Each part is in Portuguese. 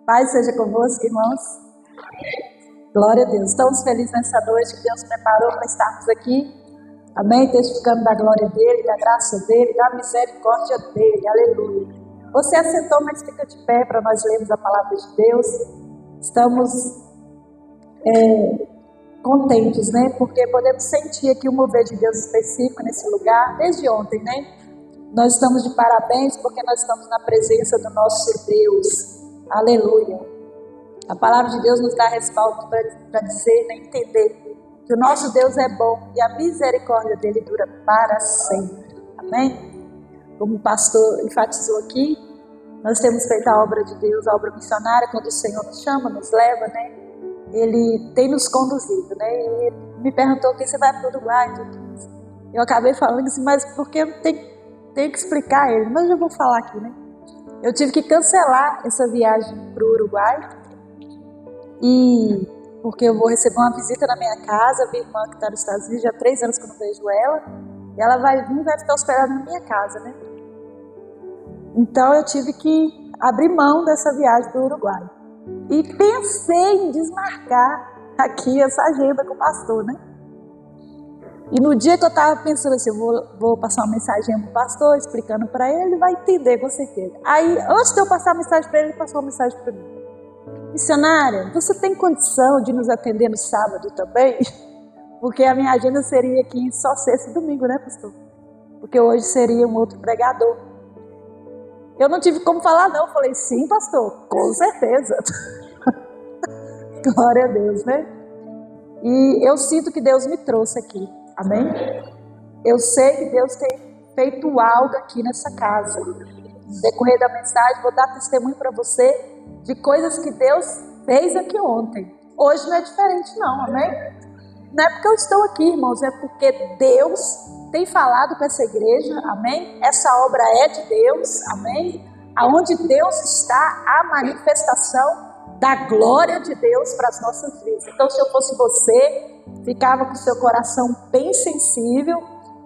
Paz seja convosco, irmãos. Glória a Deus. Estamos felizes nessa noite que Deus preparou para estarmos aqui. Amém? Testificando da glória dele, da graça dele, da misericórdia dele. Aleluia. Você assentou, mas fica de pé para nós lermos a palavra de Deus. Estamos contentes, né? Porque podemos sentir aqui o mover de Deus específico nesse lugar, desde ontem, né? Nós estamos de parabéns porque nós estamos na presença do nosso Deus. Aleluia. A palavra de Deus nos dá respaldo para dizer, né, entender que o nosso Deus é bom e a misericórdia dele dura para sempre. Amém? Como o pastor enfatizou aqui, nós temos feito a obra de Deus, a obra missionária, quando o Senhor nos chama, nos leva, né? Ele tem nos conduzido, né? E ele me perguntou: que você vai para o Uruguai? Eu acabei falando assim, mas porque eu tenho que explicar a ele, mas eu vou falar aqui, né? Eu tive que cancelar essa viagem para o Uruguai, porque eu vou receber uma visita na minha casa. Minha irmã que está nos Estados Unidos, já há 3 anos que eu não vejo ela, e ela vai vir e vai ficar hospedada na minha casa, né? Então eu tive que abrir mão dessa viagem para o Uruguai. E pensei em desmarcar aqui essa agenda com o pastor, né? E no dia que eu estava pensando assim, eu vou passar uma mensagem para o pastor, explicando para ele, ele vai entender com certeza. Aí, antes de eu passar a mensagem para ele, ele passou uma mensagem para mim: missionária, você tem condição de nos atender no sábado também? Porque a minha agenda seria aqui só sexta e domingo, né, pastor? Porque hoje seria um outro pregador. Eu não tive como falar não, eu falei: sim, pastor, com certeza. Glória a Deus, né? E eu sinto que Deus me trouxe aqui, amém? Eu sei que Deus tem feito algo aqui nessa casa. No decorrer da mensagem, vou dar testemunho para você de coisas que Deus fez aqui ontem. Hoje não é diferente não, amém? Não é porque eu estou aqui, irmãos, é porque Deus tem falado com essa igreja, amém? Essa obra é de Deus, amém? Aonde Deus está, a manifestação da glória de Deus para as nossas vidas. Então, se eu fosse você, ficava com o seu coração bem sensível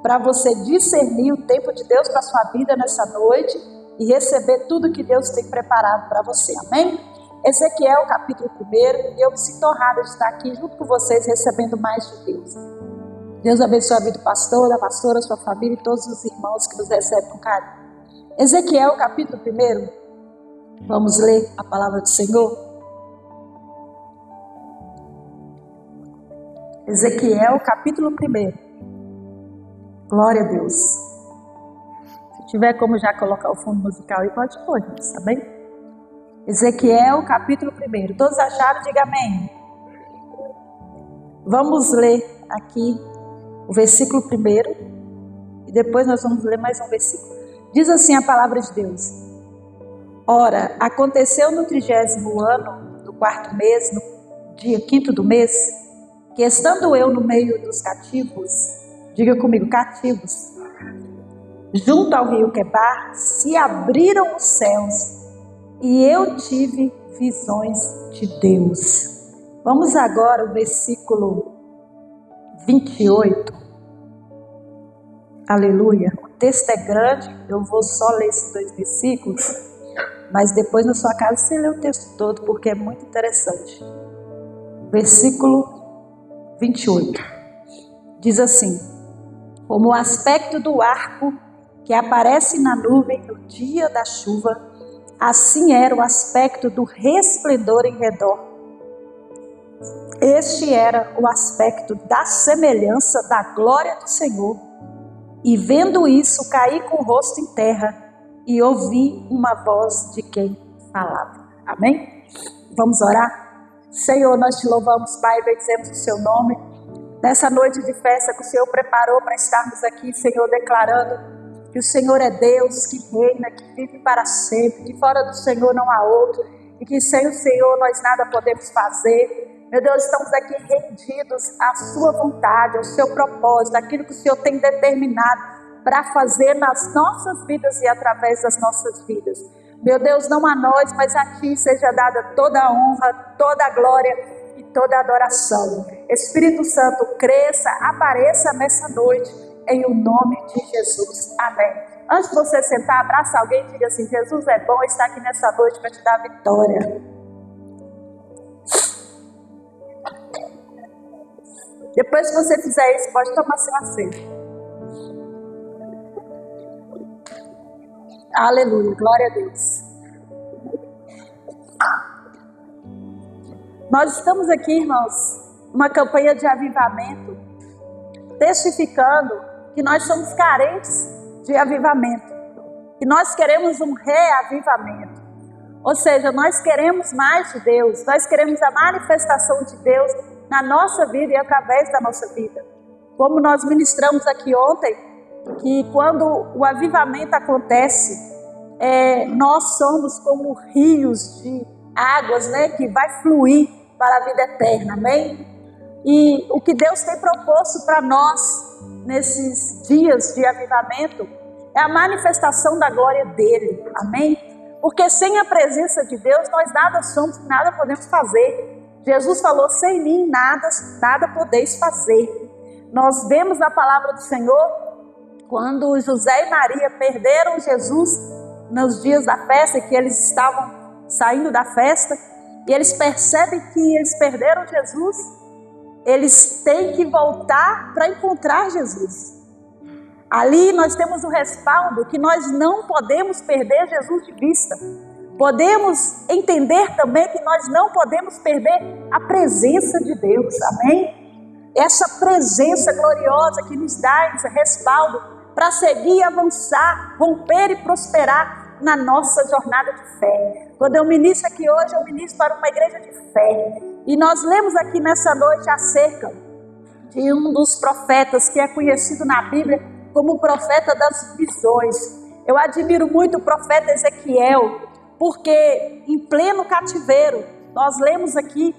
para você discernir o tempo de Deus para a sua vida nessa noite e receber tudo que Deus tem preparado para você, amém? Ezequiel, capítulo 1, e eu me sinto honrada de estar aqui junto com vocês, recebendo mais de Deus. Deus abençoe a vida do pastor, da pastora, sua família e todos os irmãos que nos recebem com carinho. Ezequiel, capítulo 1, vamos ler a palavra do Senhor. Ezequiel, capítulo 1. Glória a Deus. Se tiver como já colocar o fundo musical aí, pode pôr, tá bem? Ezequiel, capítulo 1. Todos acharam? Diga amém. Vamos ler aqui o versículo 1 e depois nós vamos ler mais um versículo. Diz assim a palavra de Deus: ora, aconteceu no 30º ano, do 4º mês, no dia 5º do mês, que estando eu no meio dos cativos, diga comigo, cativos, junto ao rio Quebar, se abriram os céus e eu tive visões de Deus. Vamos agora ao versículo 28. Aleluia. O texto é grande, eu vou só ler esses 2 versículos, mas depois na sua casa você lê o texto todo, porque é muito interessante. Versículo 28. Diz assim: como o aspecto do arco que aparece na nuvem no dia da chuva, assim era o aspecto do resplendor em redor. Este era o aspecto da semelhança da glória do Senhor. E vendo isso, caí com o rosto em terra e ouvi uma voz de quem falava. Amém? Vamos orar? Senhor, nós te louvamos, Pai, bendizemos o seu nome. Nessa noite de festa que o Senhor preparou para estarmos aqui, Senhor, declarando que o Senhor é Deus, que reina, que vive para sempre, que fora do Senhor não há outro, e que sem o Senhor nós nada podemos fazer. Meu Deus, estamos aqui rendidos à sua vontade, ao seu propósito, aquilo que o Senhor tem determinado para fazer nas nossas vidas e através das nossas vidas. Meu Deus, não a nós, mas a Ti seja dada toda a honra, toda a glória e toda a adoração. Espírito Santo, cresça, apareça nessa noite, em o nome de Jesus. Amém. Antes de você sentar, abraça alguém e diga assim: Jesus é bom, está aqui nessa noite para te dar vitória. Depois que você fizer isso, pode tomar seu assento. Aleluia, glória a Deus. Nós estamos aqui, irmãos, uma campanha de avivamento, testificando que nós somos carentes de avivamento, que nós queremos um reavivamento, ou seja, nós queremos mais de Deus, nós queremos a manifestação de Deus na nossa vida e através da nossa vida. Como nós ministramos aqui ontem, que quando o avivamento acontece, nós somos como rios de águas, né, que vai fluir para a vida eterna, amém? E o que Deus tem proposto para nós nesses dias de avivamento é a manifestação da glória dele, amém? Porque sem a presença de Deus nós nada somos, nada podemos fazer. Jesus falou: sem mim nada podeis fazer. Nós vemos na palavra do Senhor quando José e Maria perderam Jesus nos dias da festa, que eles estavam saindo da festa, e eles percebem que eles perderam Jesus. Eles têm que voltar para encontrar Jesus. Ali nós temos o respaldo que nós não podemos perder Jesus de vista. Podemos entender também que nós não podemos perder a presença de Deus, amém? Essa presença gloriosa que nos dá esse respaldo para seguir, avançar, romper e prosperar na nossa jornada de fé. Quando eu ministro aqui hoje, eu ministro para uma igreja de fé. E nós lemos aqui nessa noite acerca de um dos profetas que é conhecido na Bíblia como o profeta das visões. Eu admiro muito o profeta Ezequiel, porque em pleno cativeiro, nós lemos aqui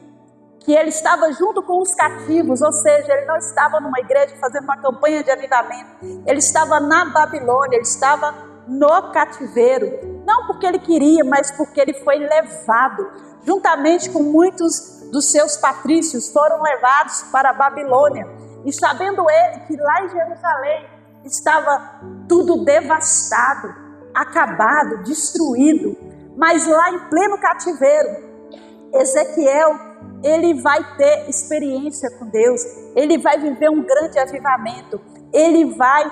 que ele estava junto com os cativos, ou seja, ele não estava numa igreja fazendo uma campanha de avivamento, ele estava na Babilônia, ele estava no cativeiro, não porque ele queria, mas porque ele foi levado, juntamente com muitos dos seus patrícios, foram levados para a Babilônia, e sabendo ele que lá em Jerusalém estava tudo devastado, acabado, destruído, mas lá em pleno cativeiro, Ezequiel, ele vai ter experiência com Deus, ele vai viver um grande avivamento, ele vai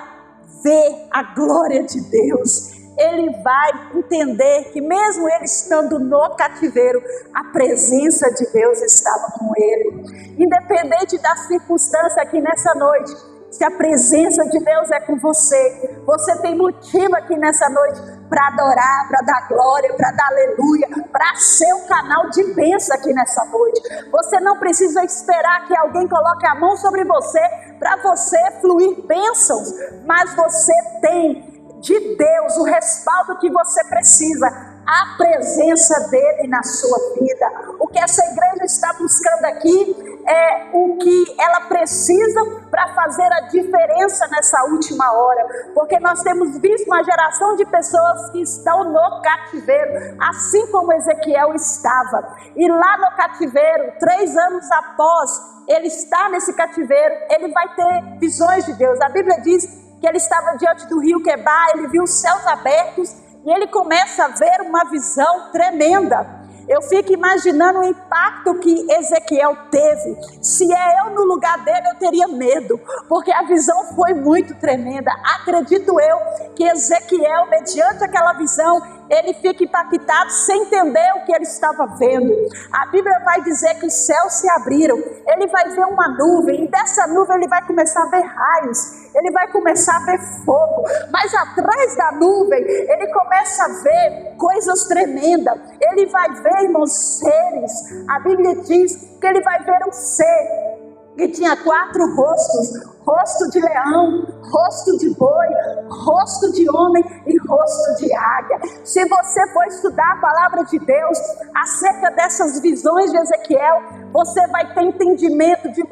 ver a glória de Deus, ele vai entender que mesmo ele estando no cativeiro, a presença de Deus estava com ele. Independente da circunstância aqui nessa noite, se a presença de Deus é com você, você tem motivo aqui nessa noite para adorar, para dar glória, para dar aleluia, para ser um canal de bênção aqui nessa noite. Você não precisa esperar que alguém coloque a mão sobre você para você fluir bênçãos, mas você tem de Deus o respaldo que você precisa, a presença dele na sua vida. O que essa igreja está buscando aqui é o que ela precisa para fazer a diferença nessa última hora, porque nós temos visto uma geração de pessoas que estão no cativeiro, assim como Ezequiel estava, e lá no cativeiro, 3 anos após ele estar nesse cativeiro, ele vai ter visões de Deus. A Bíblia diz que ele estava diante do rio Quebar, ele viu os céus abertos, e ele começa a ver uma visão tremenda. Eu fico imaginando o impacto que Ezequiel teve. Se eu no lugar dele, eu teria medo, porque a visão foi muito tremenda. Acredito eu que Ezequiel, mediante aquela visão, ele fica impactado sem entender o que ele estava vendo. A Bíblia vai dizer que os céus se abriram, ele vai ver uma nuvem, e dessa nuvem ele vai começar a ver raios, ele vai começar a ver fogo, mas atrás da nuvem ele começa a ver coisas tremendas. Ele vai ver, irmãos, seres. A Bíblia diz que ele vai ver um ser que tinha 4 rostos: rosto de leão, rosto de boi, rosto de homem e rosto de águia. Se você for estudar a palavra de Deus acerca dessas visões de Ezequiel, você vai ter entendimento de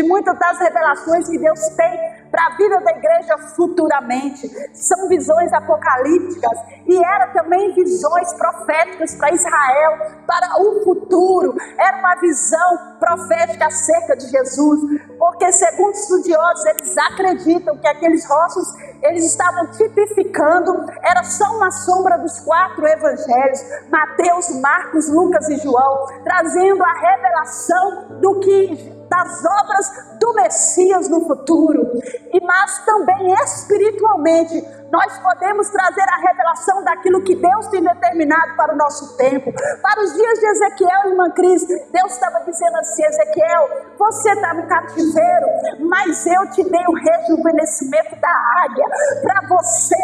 muitas das revelações que Deus tem para a vida da igreja futuramente. São visões apocalípticas e eram também visões proféticas para Israel, para o futuro. Era uma visão profética acerca de Jesus, porque segundo estudiosos, eles acreditam que aqueles rostos, eles estavam tipificando, era só uma sombra dos 4 evangelhos, Mateus, Marcos, Lucas e João, trazendo a revelação do que das obras do Messias no futuro. Mas também espiritualmente, nós podemos trazer a revelação daquilo que Deus tem determinado para o nosso tempo. Para os dias de Ezequiel, irmã Cris, Deus estava dizendo assim: Ezequiel, você está no cativeiro, mas eu te dei o rejuvenescimento da águia, para você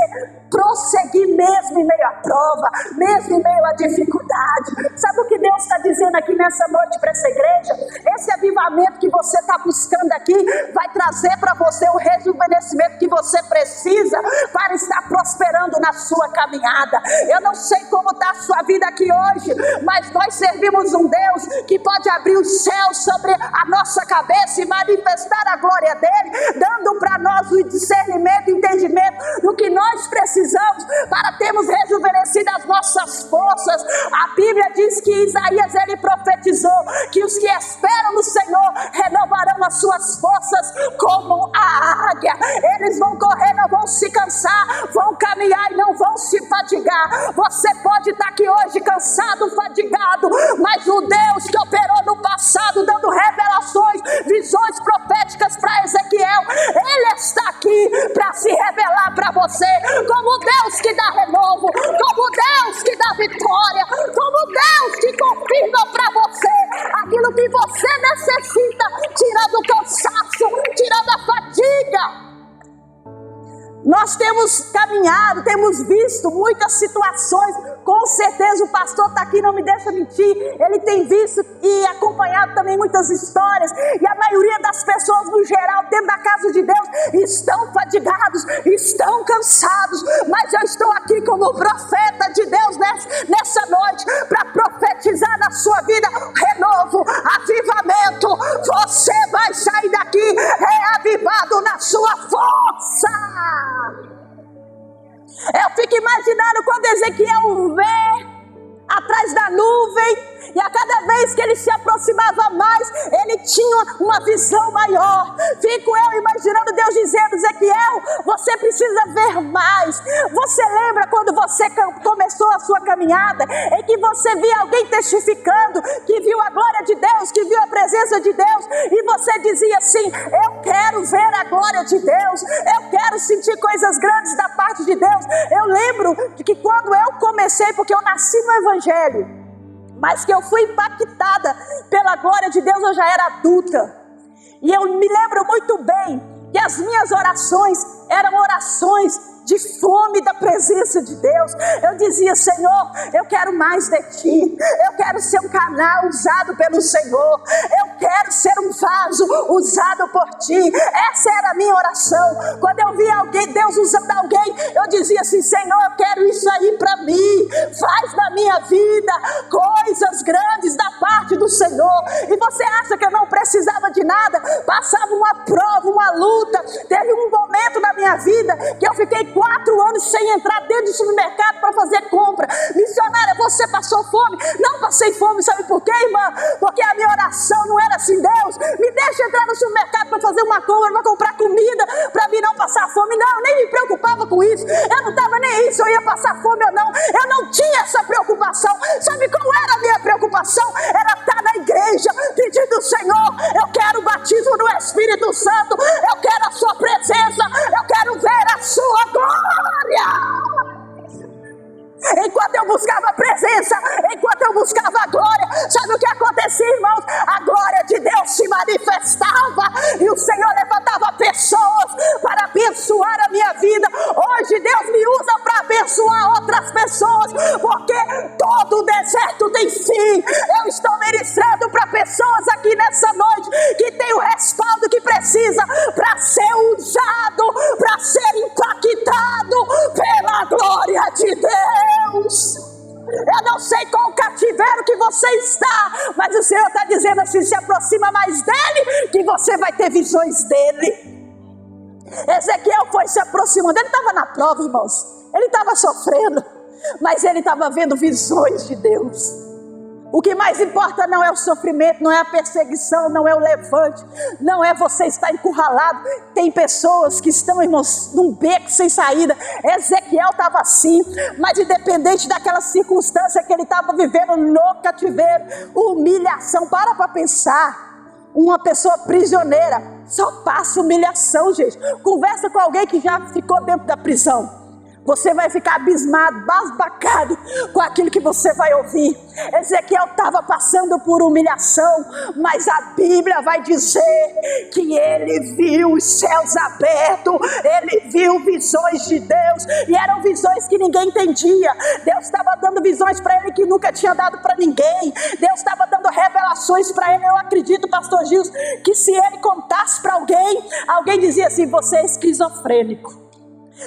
prosseguir mesmo em meio à prova, mesmo em meio à dificuldade. Sabe o que Deus está dizendo aqui nessa noite para essa igreja? Esse avivamento que você está buscando aqui vai trazer para você o rejuvenescimento que você precisa para estar prosperando na sua caminhada. Eu não sei como está a sua vida aqui hoje, mas nós servimos um Deus que pode abrir os céus sobre a nossa cabeça e manifestar a glória dele, dando para nós o discernimento e entendimento do que nós precisamos para termos rejuvenescido as nossas forças. A Bíblia diz que Isaías, ele profetizou que os que esperam no Senhor renovarão as suas forças como a águia. Eles vão correr, não vão se cansar, vão caminhar e não vão se fadigar. Você pode estar aqui hoje cansado, fadigado, mas o Deus que operou no passado, dando revelações, visões proféticas para Ezequiel, ele está aqui para se revelar para você como Deus que dá renovo, como Deus que dá vitória, como Deus que confirma para você aquilo que você necessita, tirando o cansaço, tirando a fadiga. Nós temos caminhado, temos visto muitas situações. Com certeza o pastor está aqui, não me deixa mentir. Ele tem visto e acompanhado também muitas histórias. E a maioria das pessoas no geral dentro da casa de Deus estão fadigados, estão cansados. Mas eu estou aqui como profeta de Deus nessa noite para profetizar na sua vida renovo, avivamento. Você vai sair daqui reavivado na sua força. Eu fico imaginando quando Ezequiel vê atrás da nuvem, e a cada vez que ele se aproximava mais, ele tinha uma visão maior. Fico eu imaginando Deus dizendo: Ezequiel, você precisa ver mais. Você lembra quando você começou a sua caminhada, em que você via alguém testificando, que viu a glória de Deus, que viu a presença de Deus, e você dizia assim: eu quero ver a glória de Deus, eu quero sentir coisas grandes da parte de Deus. Eu lembro de que quando eu comecei, porque eu nasci no Evangelho, mas que eu fui impactada pela glória de Deus, eu já era adulta. E eu me lembro muito bem que as minhas orações eram orações de fome da presença de Deus. Eu dizia: Senhor, eu quero mais de Ti, eu quero ser um canal usado pelo Senhor, eu quero ser um vaso usado por Ti. Essa era a minha oração. Quando eu via alguém, Deus usando alguém, eu dizia assim: Senhor, eu quero isso aí para mim, faz na minha vida coisas grandes da parte do Senhor. E você acha que eu não precisava de nada? Passava uma prova, uma luta. Teve um momento na minha vida que eu fiquei 4 anos sem entrar dentro do supermercado para fazer compra. Missionária, você passou fome? Não passei fome, sabe por quê, irmã? Porque a minha oração não era assim: Deus, me deixa entrar no supermercado para fazer uma compra, para comprar comida, para mim não passar fome. Não, eu nem me preocupava com isso. Eu não estava nem aí se eu ia passar fome ou não. Eu não tinha essa preocupação. Sabe qual era a minha preocupação? Era estar na igreja pedindo: Senhor, eu quero o batismo no Espírito Santo, eu quero a sua presença, eu quero ver a sua glória. Enquanto eu buscava a presença, enquanto eu buscava a glória, sabe o que acontecia, irmãos? A glória de Deus se manifestava e o Senhor levantava pessoas para abençoar a minha vida. Hoje Deus me usa para abençoar outras pessoas, porque todo deserto tem fim. Eu estou ministrando para pessoas aqui nessa noite que tem o respaldo que precisa para ser usado, para ser impactado pela glória de Deus. Eu não sei qual cativeiro que você está, mas o Senhor está dizendo assim: se aproxima mais dele, que você vai ter visões dele. Ezequiel foi se aproximando, ele estava na prova, irmãos, ele estava sofrendo, mas ele estava vendo visões de Deus. O que mais importa não é o sofrimento, não é a perseguição, não é o levante, não é você estar encurralado. Tem pessoas que estão, irmãos, num beco sem saída. Ezequiel estava assim, mas independente daquela circunstância que ele estava vivendo no cativeiro, humilhação, para pensar. Uma pessoa prisioneira só passa humilhação, gente. Conversa com alguém que já ficou dentro da prisão. Você vai ficar abismado, basbacado com aquilo que você vai ouvir. Ezequiel estava passando por humilhação, mas a Bíblia vai dizer que ele viu os céus abertos, ele viu visões de Deus, e eram visões que ninguém entendia. Deus estava dando visões para ele que nunca tinha dado para ninguém. Deus estava dando revelações para ele. Eu acredito, pastor Gilson, que se ele contasse para alguém, alguém dizia assim: você é esquizofrênico.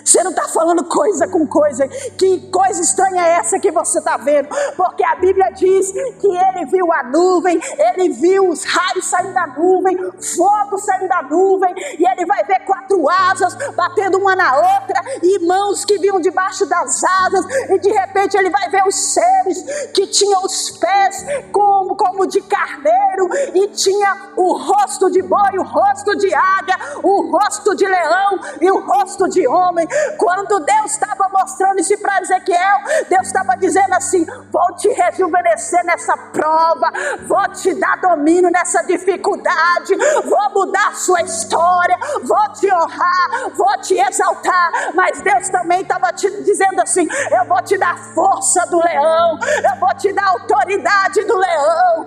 Você não está falando coisa com coisa. Que coisa estranha é essa que você está vendo? Porque a Bíblia diz que ele viu a nuvem, ele viu os raios saindo da nuvem, fogo saindo da nuvem, e ele vai ver 4 asas batendo uma na outra, e mãos que vinham debaixo das asas, e de repente ele vai ver os seres que tinham os pés como de carneiro, e tinha o rosto de boi, o rosto de águia, o rosto de leão e o rosto de homem. Quando Deus estava mostrando isso para Ezequiel, Deus estava dizendo assim: vou te rejuvenescer nessa prova, vou te dar domínio nessa dificuldade, vou mudar a sua história, vou te honrar, vou te exaltar. Mas Deus também estava te dizendo assim: eu vou te dar força do leão, eu vou te dar autoridade do leão.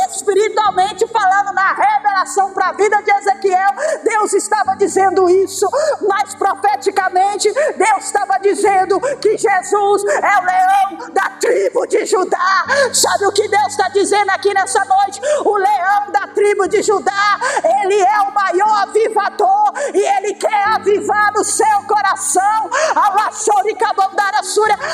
Espiritualmente falando, na revelação para a vida de Ezequiel, Deus estava dizendo isso, mas profeticamente Deus estava dizendo que Jesus é o leão da tribo de Judá. Sabe o que Deus está dizendo aqui nessa noite? O leão da tribo de Judá, ele é o maior avivador, e ele quer avivar no seu coração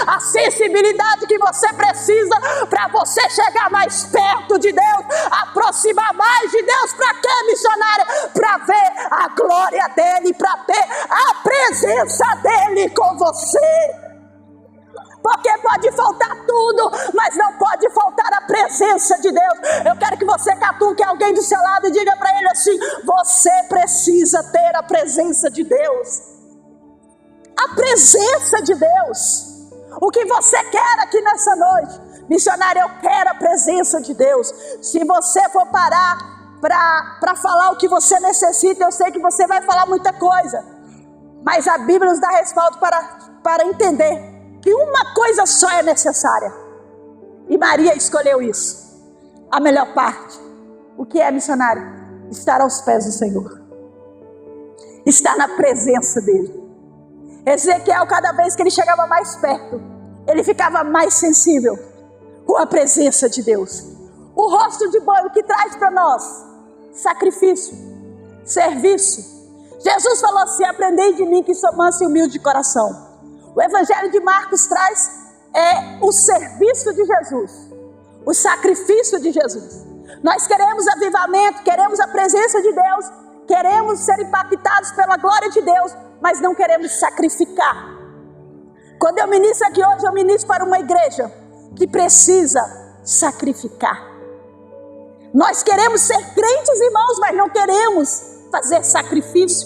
a sensibilidade que você precisa para você chegar mais perto de Deus, aproximar mais de Deus. Para quê, missionária? Para ver a glória dele, para ter a presença dele com você. Porque pode faltar tudo, mas não pode faltar a presença de Deus. Eu quero que você catuque alguém do seu lado e diga para ele assim: você precisa ter a presença de Deus. A presença de Deus. O que você quer aqui nessa noite? Missionário, eu quero a presença de Deus. Se você for parar para falar o que você necessita, eu sei que você vai falar muita coisa, mas a Bíblia nos dá respaldo para entender que uma coisa só é necessária, e Maria escolheu isso, a melhor parte. O que é, missionário? Estar aos pés do Senhor, estar na presença dele. Ezequiel, cada vez que ele chegava mais perto, ele ficava mais sensível com a presença de Deus. O rosto de boi, o que traz para nós? Sacrifício, serviço. Jesus falou assim: aprendei de mim que sou manso e humilde de coração. O Evangelho de Marcos traz o serviço de Jesus, o sacrifício de Jesus. Nós queremos avivamento, queremos a presença de Deus, queremos ser impactados pela glória de Deus, mas não queremos sacrificar. Quando eu ministro aqui hoje, eu ministro para uma igreja que precisa sacrificar. Nós queremos ser crentes, irmãos, mas não queremos fazer sacrifício.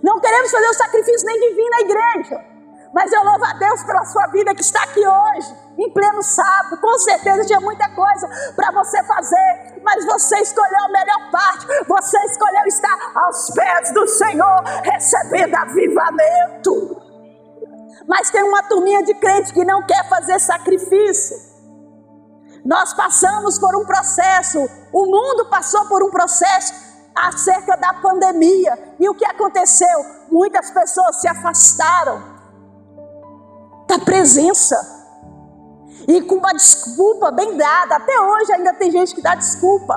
Não queremos fazer o sacrifício nem de vir na igreja. Mas eu louvo a Deus pela sua vida que está aqui hoje, em pleno sábado. Com certeza tinha muita coisa para você fazer, mas você escolheu a melhor parte. Você escolheu estar aos pés do Senhor, recebendo avivamento. Mas tem uma turminha de crentes que não quer fazer sacrifício. Nós passamos por um processo, o mundo passou por um processo acerca da pandemia. E o que aconteceu? Muitas pessoas se afastaram da presença, e com uma desculpa bem dada. Até hoje ainda tem gente que dá desculpa.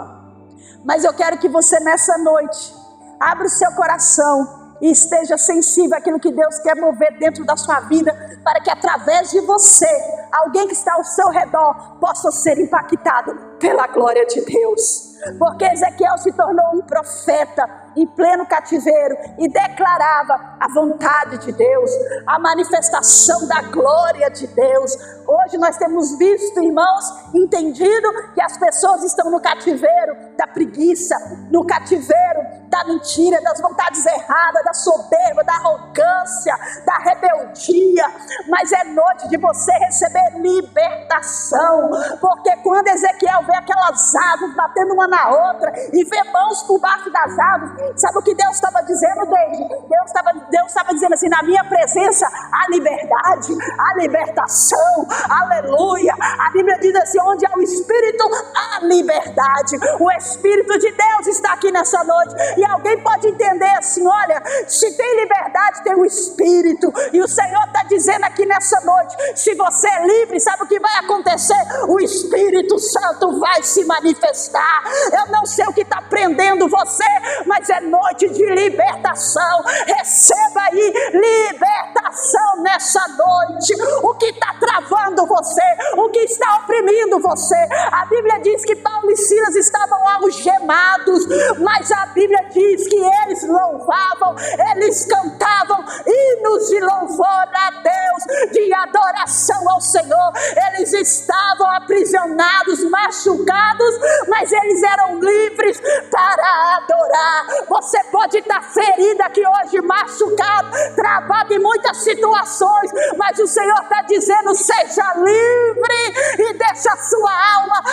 Mas eu quero que você nessa noite abra o seu coração e esteja sensível àquilo que Deus quer mover dentro da sua vida, para que através de você, alguém que está ao seu redor possa ser impactado pela glória de Deus. Porque Ezequiel se tornou um profeta em pleno cativeiro e declarava a vontade de Deus, a manifestação da glória de Deus. Hoje nós temos visto, irmãos, entendido que as pessoas estão no cativeiro da preguiça, no cativeiro da mentira, das vontades erradas, da soberba, da arrogância, da rebeldia. Mas é noite de você receber libertação, porque quando Ezequiel vê aquelas árvores batendo uma na outra e vê mãos por baixo das árvores, sabe o que Deus estava dizendo, Deide? Deus estava dizendo assim: na minha presença há liberdade, há libertação, aleluia. A Bíblia diz assim: onde há o Espírito, há liberdade. O Espírito de Deus está aqui nessa noite. E alguém pode entender assim: olha, se tem liberdade, tem o Espírito. E o Senhor está dizendo aqui nessa noite: se você é livre, sabe o que vai acontecer? O Espírito Santo vai se manifestar. Eu não sei o que está prendendo você, mas é noite de libertação. Receba aí libertação nessa noite. O que está travando você, o que está oprimindo você. A Bíblia diz que Paulo e Silas estavam algemados, mas a Bíblia diz que eles louvavam, eles cantavam hinos de louvor a Deus, de adoração ao Senhor. Eles estavam aprisionados, machucados, mas eles eram livres para adorar. Você pode estar ferido aqui hoje, machucado, travado em muitas situações, mas o Senhor está dizendo: seja livre e deixa a sua alma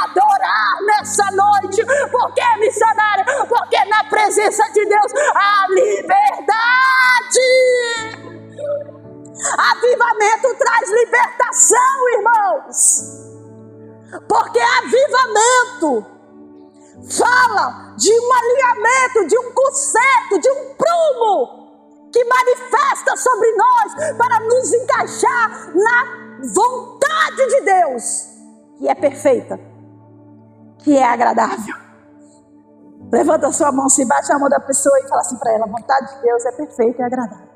adorar nessa noite. Por que, missionário? Porque na presença de Deus há liberdade. Avivamento traz libertação, irmãos. Porque avivamento fala de um alinhamento, de um conserto, de um prumo que manifesta sobre nós para nos encaixar na vontade de Deus, que é perfeita, que é agradável. Levanta a sua mão, se bate a mão da pessoa e fala assim para ela: a vontade de Deus é perfeita e agradável.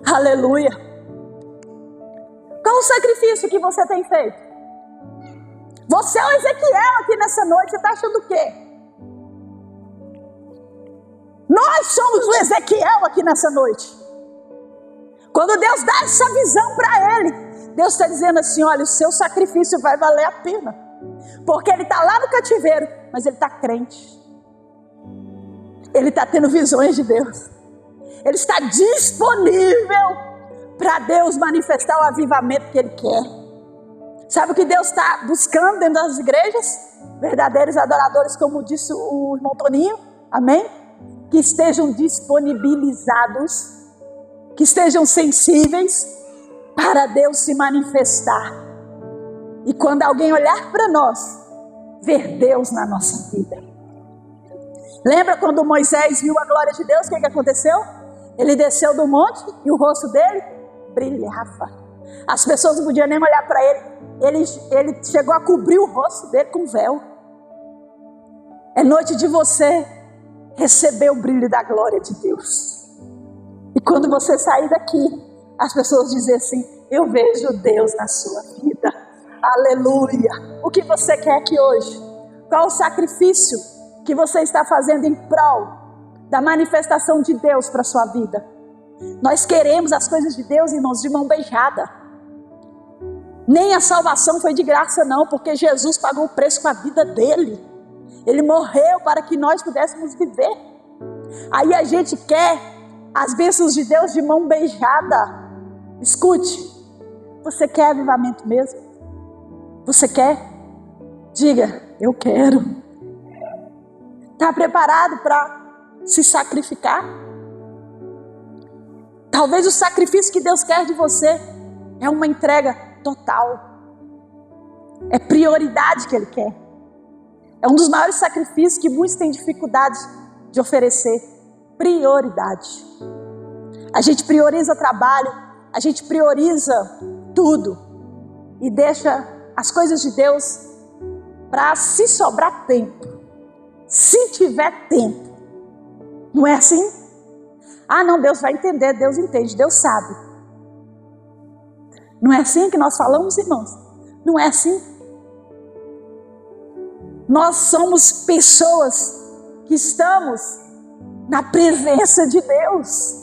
Aleluia. Qual o sacrifício que você tem feito? Você é o Ezequiel aqui nessa noite. Você está achando o quê? Nós somos o Ezequiel aqui nessa noite. Quando Deus dá essa visão para ele, Deus está dizendo assim: olha, o seu sacrifício vai valer a pena. Porque ele está lá no cativeiro, mas ele está crente. Ele está tendo visões de Deus. Ele está disponível para Deus manifestar o avivamento que Ele quer. Sabe o que Deus está buscando dentro das igrejas? Verdadeiros adoradores, como disse o irmão Toninho, amém? Que estejam disponibilizados, que estejam sensíveis para Deus se manifestar. E quando alguém olhar para nós, ver Deus na nossa vida. Lembra quando Moisés viu a glória de Deus? O que aconteceu? Ele desceu do monte e o rosto dele brilhava. As pessoas não podiam nem olhar para ele. Ele chegou a cobrir o rosto dele com véu. É noite de você receber o brilho da glória de Deus. E quando você sair daqui, as pessoas dizem assim: eu vejo Deus na sua vida. Aleluia. O que você quer aqui hoje? Qual o sacrifício que você está fazendo em prol da manifestação de Deus para a sua vida? Nós queremos as coisas de Deus, irmãos, de mão beijada. Nem a salvação foi de graça não, porque Jesus pagou o preço com a vida dele. Ele morreu para que nós pudéssemos viver. Aí a gente quer as bênçãos de Deus de mão beijada. Escute, você quer avivamento mesmo? Você quer? Diga: eu quero. Está preparado para se sacrificar? Talvez o sacrifício que Deus quer de você é uma entrega total. É prioridade que Ele quer. É um dos maiores sacrifícios que muitos têm dificuldade de oferecer. Prioridade. A gente prioriza trabalho, a gente prioriza tudo e deixa as coisas de Deus para se sobrar tempo. Se tiver tempo. Não é assim? Ah, não, Deus vai entender, Deus entende, Deus sabe. Não é assim que nós falamos, irmãos? Não é assim? Nós somos pessoas que estamos na presença de Deus.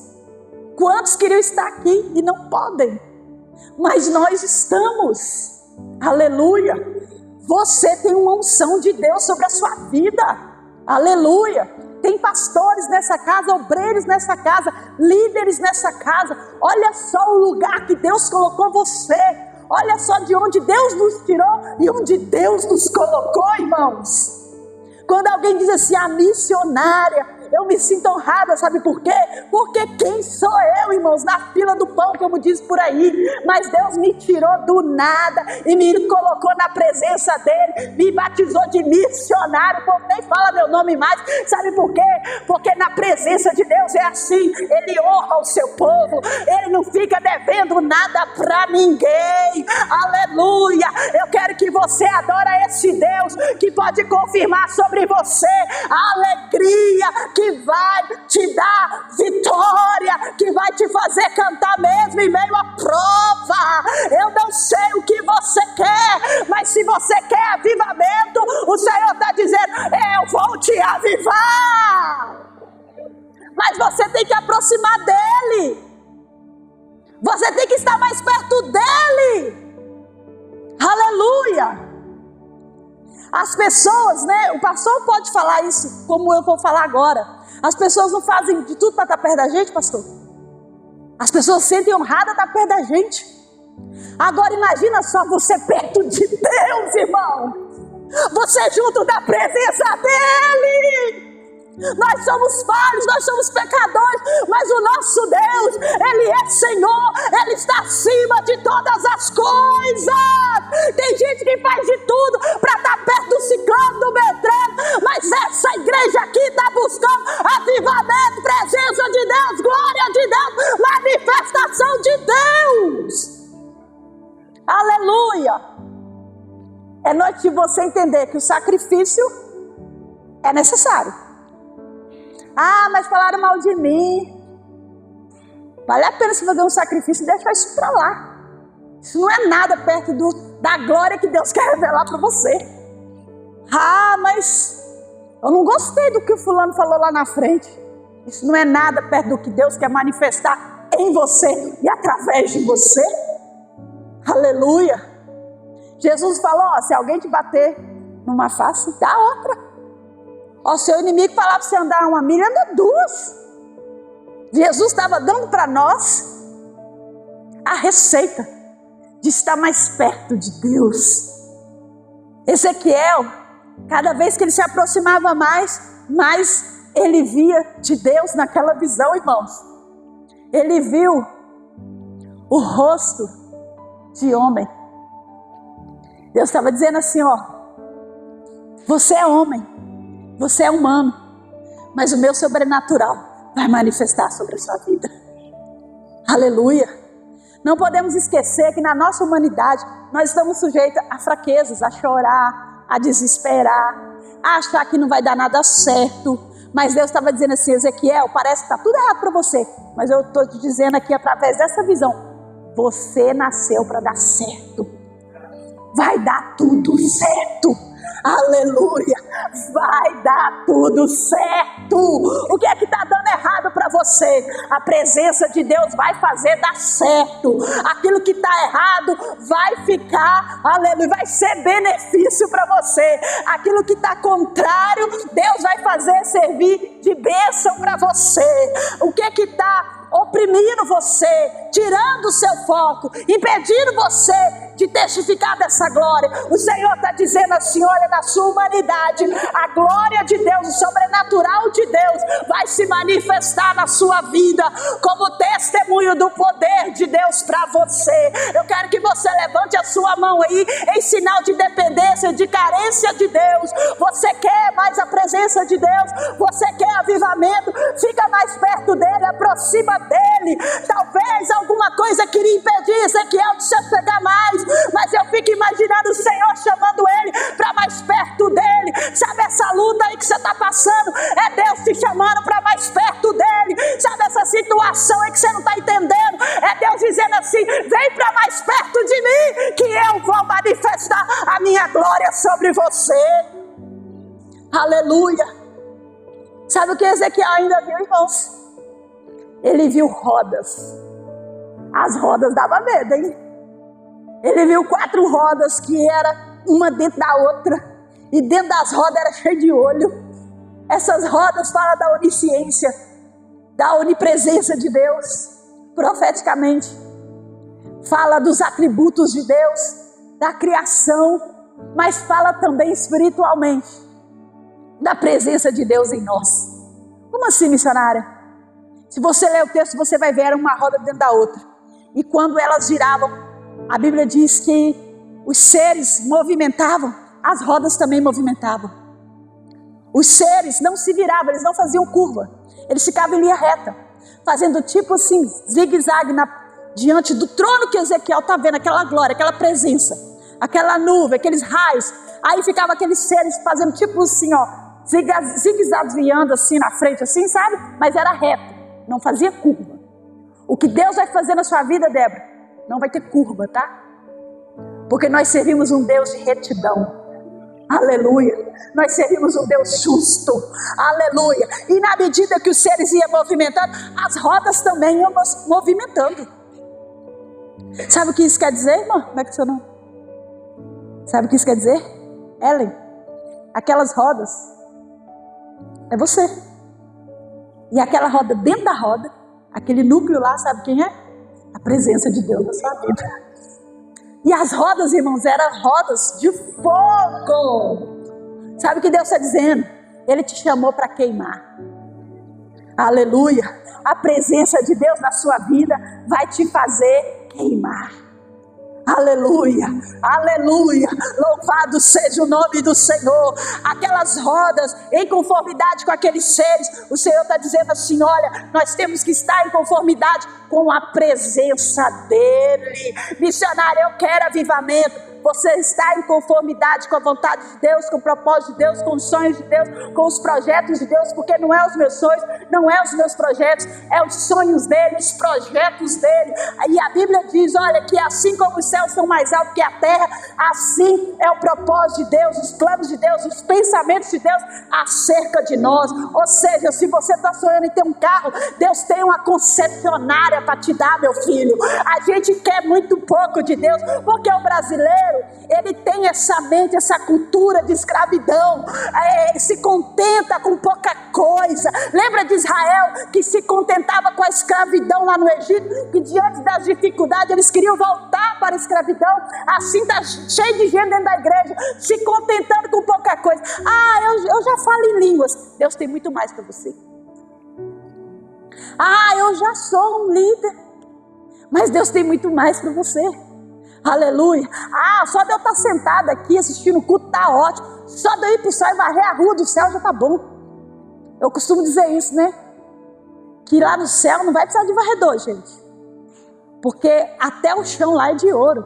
Quantos queriam estar aqui e não podem? Mas nós estamos. Aleluia. Você tem uma unção de Deus sobre a sua vida. Aleluia. Tem pastores nessa casa, obreiros nessa casa, líderes nessa casa. Olha só o lugar que Deus colocou você. Olha só de onde Deus nos tirou e onde Deus nos colocou, irmãos. Quando alguém diz assim, a missionária, eu me sinto honrada, sabe por quê? Porque quem sou eu, irmãos, na fila do pão, como diz por aí. Mas Deus me tirou do nada e me colocou na presença dele, me batizou de missionário, o povo nem fala meu nome mais, sabe por quê? Porque na presença de Deus é assim, ele honra o seu povo, ele não fica devendo nada para ninguém. Aleluia. Eu quero que você adore esse Deus que pode confirmar sobre você a alegria que vai te dar vitória, que vai te fazer cantar mesmo em meio à prova. Eu não sei o que você quer, mas se você quer avivamento, o Senhor está dizendo, eu vou te avivar. Mas você tem que aproximar dele, você tem que estar mais perto dele. Aleluia. As pessoas, né? O pastor pode falar isso, como eu vou falar agora. As pessoas não fazem de tudo para estar perto da gente, pastor. As pessoas sentem honradas estar perto da gente. Agora imagina só você perto de Deus, irmão. Você junto da presença dele. Nós somos falhos, nós somos pecadores, mas o nosso Deus, Ele é Senhor, Ele está acima de todas as coisas. Tem gente que faz de tudo para estar perto do ciclano, do Beltrano, mas essa igreja aqui está buscando avivamento, presença de Deus, glória de Deus, manifestação de Deus. Aleluia. É noite de você entender que o sacrifício é necessário. Ah, mas falaram mal de mim. Vale a pena você fazer um sacrifício e deixar isso para lá. Isso não é nada perto da glória que Deus quer revelar para você. Ah, mas eu não gostei do que o fulano falou lá na frente. Isso não é nada perto do que Deus quer manifestar em você e através de você. Aleluia. Jesus falou, ó, se alguém te bater numa face, dá outra. Ó, seu inimigo falava para você andar uma milha, anda duas. Jesus estava dando para nós a receita de estar mais perto de Deus. Ezequiel, cada vez que ele se aproximava mais ele via de Deus naquela visão, irmãos. Ele viu o rosto de homem. Deus estava dizendo assim, ó, você é homem. Você é humano, mas o meu sobrenatural vai manifestar sobre a sua vida. Aleluia. Não podemos esquecer que na nossa humanidade nós estamos sujeitos a fraquezas, a chorar, a desesperar, a achar que não vai dar nada certo. Mas Deus estava dizendo assim, Ezequiel, parece que está tudo errado para você, mas eu estou te dizendo aqui através dessa visão, você nasceu para dar certo. Vai dar tudo certo. Aleluia, vai dar tudo certo. O que é que está dando errado para você? A presença de Deus vai fazer dar certo. Aquilo que está errado vai ficar, aleluia, vai ser benefício para você. Aquilo que está contrário, Deus vai fazer servir de bênção para você. O que é que está oprimindo você, tirando o seu foco, impedindo você de testificar dessa glória? O Senhor está dizendo assim, olha, na sua humanidade, a glória de Deus, o sobrenatural de Deus vai se manifestar na sua vida como testemunho do poder de Deus para você. Eu quero que você levante a sua mão aí em sinal de dependência, de carência de Deus. Você quer mais a presença de Deus? Você quer avivamento? Fica mais perto dele, aproxima dele. Talvez alguma coisa queria impedir Ezequiel de se pegar mais, mas eu fico imaginando o Senhor chamando ele para mais perto dele. Sabe essa luta aí que você está passando? É Deus te chamando para mais perto dele. Sabe essa situação aí que você não está entendendo? É Deus dizendo assim, vem para mais perto de mim, que eu vou manifestar a minha glória sobre você. Aleluia. Sabe o que Ezequiel ainda viu, irmãos? Ele viu rodas. As rodas davam medo, hein? Ele viu 4 rodas que era uma dentro da outra. E dentro das rodas era cheio de olho. Essas rodas falam da onisciência, da onipresença de Deus, profeticamente. Fala dos atributos de Deus, da criação, mas fala também espiritualmente, da presença de Deus em nós. Como assim, missionária? Se você ler o texto, você vai ver, era uma roda dentro da outra. E quando elas giravam, a Bíblia diz que os seres movimentavam, as rodas também movimentavam. Os seres não se viravam, eles não faziam curva. Eles ficavam em linha reta, fazendo tipo assim, zigue-zague diante do trono que Ezequiel está vendo, aquela glória, aquela presença, aquela nuvem, aqueles raios. Aí ficava aqueles seres fazendo tipo assim, ó, zigue-zagueando assim na frente, assim, sabe? Mas era reto, não fazia curva. O que Deus vai fazer na sua vida, Débora, não vai ter curva, tá? Porque nós servimos um Deus de retidão. Aleluia. Nós servimos um Deus justo. Aleluia. E na medida que os seres iam movimentando, as rodas também iam movimentando. Sabe o que isso quer dizer, irmão? Como é que é seu nome? Sabe o que isso quer dizer? Ellen, aquelas rodas é você. E aquela roda, dentro da roda, aquele núcleo lá, sabe quem é? A presença de Deus na sua vida. E as rodas, irmãos, eram rodas de fogo. Sabe o que Deus está dizendo? Ele te chamou para queimar. Aleluia. A presença de Deus na sua vida vai te fazer queimar. Aleluia, aleluia, louvado seja o nome do Senhor. Aquelas rodas em conformidade com aqueles seres, o Senhor está dizendo assim, olha, nós temos que estar em conformidade com a presença dEle. Missionário, eu quero avivamento. Você está em conformidade com a vontade de Deus, com o propósito de Deus, com os sonhos de Deus, com os projetos de Deus, porque não é os meus sonhos, não é os meus projetos, é os sonhos dele, os projetos dele. E a Bíblia diz, olha, que assim como os céus são mais altos que a terra, assim é o propósito de Deus, os planos de Deus, os pensamentos de Deus acerca de nós. Ou seja, se você está sonhando em ter um carro, Deus tem uma concessionária para te dar, meu filho. A gente quer muito pouco de Deus, porque o brasileiro, ele tem essa mente, essa cultura de escravidão. Ele se contenta com pouca coisa. Lembra de Israel que se contentava com a escravidão lá no Egito, que diante das dificuldades eles queriam voltar para a escravidão? Assim está cheio de gente dentro da igreja se contentando com pouca coisa. Eu já falo em línguas. Deus tem muito mais para você. Eu já sou um líder, mas Deus tem muito mais para você. Aleluia. Só de eu estar sentada aqui assistindo o culto está ótimo. Só de eu ir para o céu e varrer a rua do céu já está bom. Eu costumo dizer isso, né? Que lá no céu não vai precisar de varredor, gente. Porque até o chão lá é de ouro.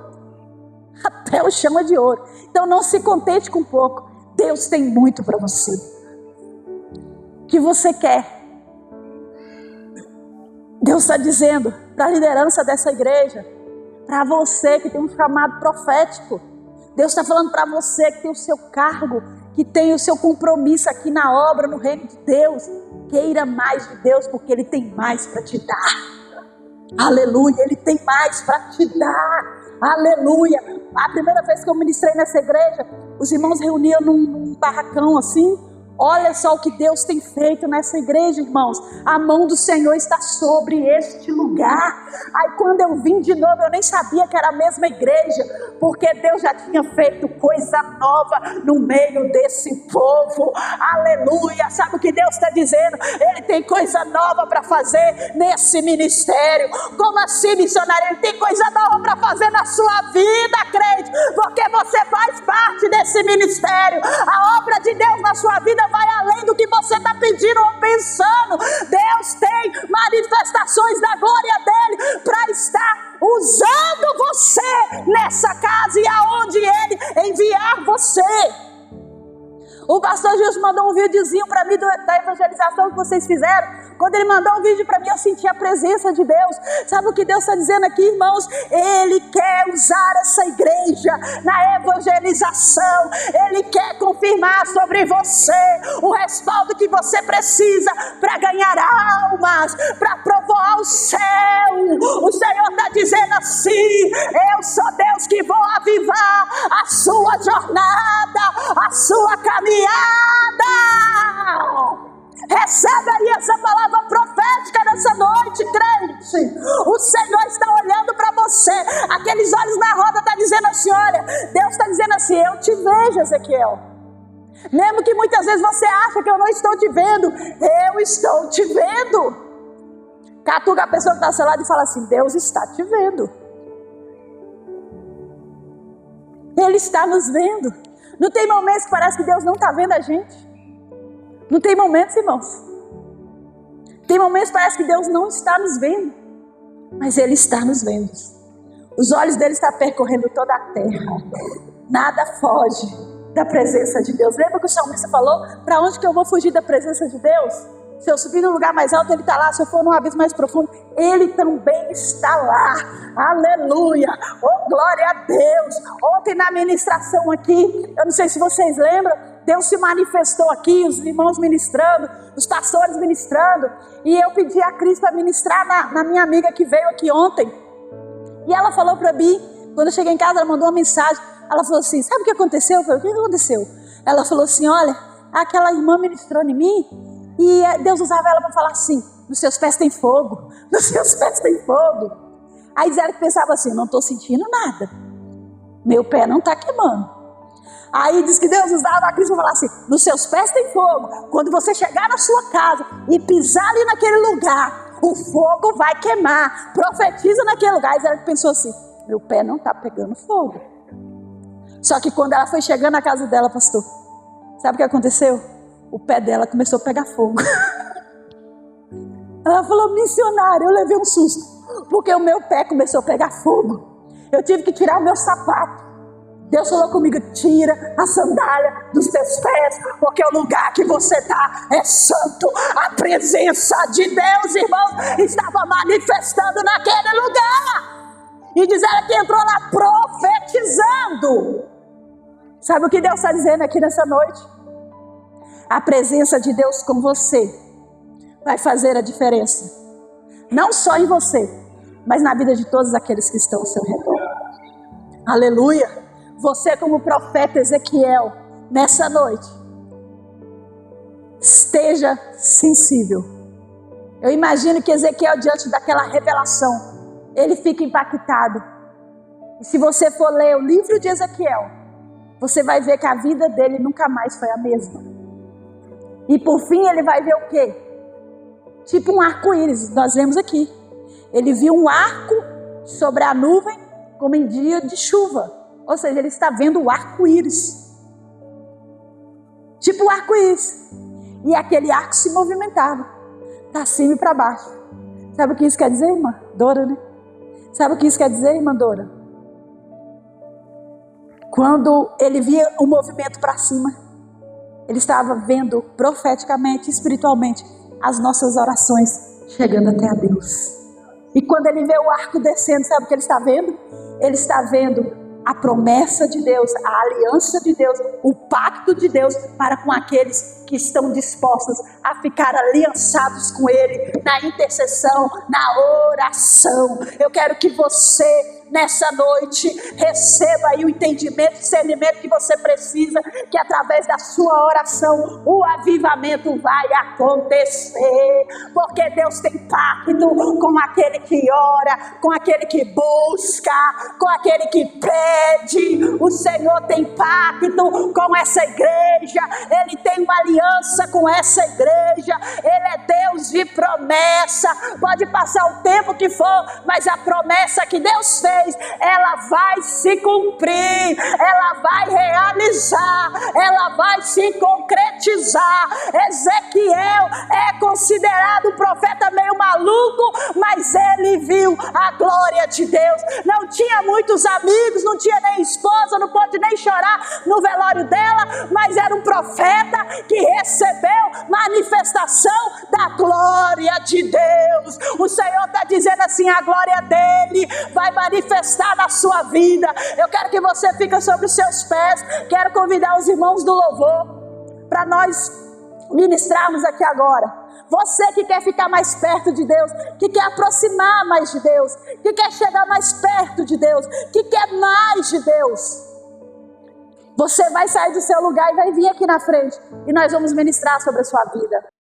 Até o chão é de ouro. Então não se contente com pouco. Deus tem muito para você. O que você quer? Deus está dizendo para a liderança dessa igreja, para você que tem um chamado profético. Deus está falando para você que tem o seu cargo, que tem o seu compromisso aqui na obra, no reino de Deus. Queira mais de Deus, porque Ele tem mais para te dar. Aleluia, Ele tem mais para te dar. Aleluia. A primeira vez que eu ministrei nessa igreja, os irmãos reuniam num barracão assim. Olha só o que Deus tem feito nessa igreja, irmãos. A mão do Senhor está sobre este lugar. Aí quando eu vim de novo, eu nem sabia que era a mesma igreja, porque Deus já tinha feito coisa nova no meio desse povo. Aleluia. Sabe o que Deus está dizendo? Ele tem coisa nova para fazer nesse ministério. Como assim, missionário? Ele tem coisa nova para fazer na sua vida, crente, porque você faz parte desse ministério. A obra de Deus na sua vida vai além do que você está pedindo ou pensando. Deus tem manifestações da glória dele para estar usando você nessa casa e aonde ele enviar você. O pastor Gilson mandou um videozinho para mim da evangelização que vocês fizeram. Quando ele mandou um vídeo para mim, eu senti a presença de Deus. Sabe o que Deus está dizendo aqui, irmãos? Ele quer usar essa igreja na evangelização. Ele quer confirmar sobre você o respaldo que você precisa para ganhar almas, para povoar o céu. O Senhor está dizendo assim: eu sou Deus que vou avivar a sua jornada, a sua caminhada. Recebe aí essa palavra profética nessa noite, crente. O Senhor está olhando para você. Aqueles olhos na roda estão dizendo assim, olha, Deus está dizendo assim, eu te vejo, Ezequiel. Mesmo que muitas vezes você acha que eu não estou te vendo, eu estou te vendo. Catuca a pessoa que está ao seu lado e fala assim, Deus está te vendo. Ele está nos vendo. Não tem momentos que parece que Deus não está vendo a gente? Não tem momentos, irmãos? Tem momentos que parece que Deus não está nos vendo, mas Ele está nos vendo. Os olhos dele estão percorrendo toda a terra. Nada foge da presença de Deus. Lembra que o salmista falou? Para onde que eu vou fugir da presença de Deus? Se eu subir no lugar mais alto, Ele está lá. Se eu for num abismo mais profundo, Ele também está lá. Aleluia! Oh, glória a Deus! Ontem na ministração aqui, eu não sei se vocês lembram, Deus se manifestou aqui, os irmãos ministrando, os pastores ministrando, e eu pedi a Cris para ministrar na minha amiga que veio aqui ontem. E ela falou para mim, quando eu cheguei em casa, ela mandou uma mensagem. Ela falou assim, sabe o que aconteceu? Eu falei, o que aconteceu? Ela falou assim, olha, aquela irmã ministrou em mim, e Deus usava ela para falar assim, nos seus pés tem fogo, nos seus pés tem fogo. Aí ela pensava assim, não estou sentindo nada, meu pé não está queimando. Aí diz que Deus usava a Cris para falar assim, nos seus pés tem fogo, quando você chegar na sua casa e pisar ali naquele lugar, o fogo vai queimar, profetiza naquele lugar. Aí ela pensou assim, meu pé não está pegando fogo. Só que quando ela foi chegando na casa dela, pastor, sabe o que aconteceu? O pé dela começou a pegar fogo. Ela falou, missionária, eu levei um susto, porque o meu pé começou a pegar fogo. Eu tive que tirar o meu sapato. Deus falou comigo, tira a sandália dos teus pés, porque o lugar que você está é santo. A presença de Deus, irmãos, estava manifestando naquele lugar. E diz ela que entrou lá profetizando. Sabe o que Deus está dizendo aqui nessa noite? A presença de Deus com você vai fazer a diferença. Não só em você, mas na vida de todos aqueles que estão ao seu redor. Aleluia! Você como profeta Ezequiel, nessa noite, esteja sensível. Eu imagino que Ezequiel, diante daquela revelação, ele fica impactado. E se você for ler o livro de Ezequiel, você vai ver que a vida dele nunca mais foi a mesma. E por fim ele vai ver o quê? Tipo um arco-íris, nós vemos aqui. Ele viu um arco sobre a nuvem como em dia de chuva. Ou seja, ele está vendo o arco-íris. Tipo o arco-íris. E aquele arco se movimentava. Para cima e para baixo. Sabe o que isso quer dizer, irmã Dora, né? Sabe o que isso quer dizer, irmã Dora? Quando ele via o movimento para cima, ele estava vendo profeticamente, espiritualmente, as nossas orações chegando até a Deus. E quando ele vê o arco descendo, sabe o que ele está vendo? Ele está vendo a promessa de Deus, a aliança de Deus, o pacto de Deus para com aqueles que estão dispostos a ficar aliançados com Ele, na intercessão, na oração. Eu quero que você, nessa noite, receba aí o entendimento, o discernimento que você precisa, que através da sua oração, o avivamento vai acontecer, porque Deus tem pacto com aquele que ora, com aquele que busca, com aquele que pede. O Senhor tem pacto com essa igreja, Ele tem uma aliança com essa igreja, Ele é Deus de promessa. Pode passar o tempo que for, mas a promessa que Deus fez, ela vai se cumprir, ela vai realizar, ela vai se concretizar. Ezequiel é considerado um profeta meio maluco, mas ele viu a glória de Deus. Não tinha muitos amigos, não tinha nem esposa, não pode nem chorar no velório dela, mas era um profeta que recebeu manifestação da glória de Deus. O Senhor está dizendo assim, a glória dele vai manifestar na sua vida. Eu quero que você fique sobre os seus pés. Quero convidar os irmãos do louvor para nós ministrarmos aqui agora. Você que quer ficar mais perto de Deus, que quer aproximar mais de Deus, que quer chegar mais perto de Deus, que quer mais de Deus, você vai sair do seu lugar e vai vir aqui na frente, e nós vamos ministrar sobre a sua vida.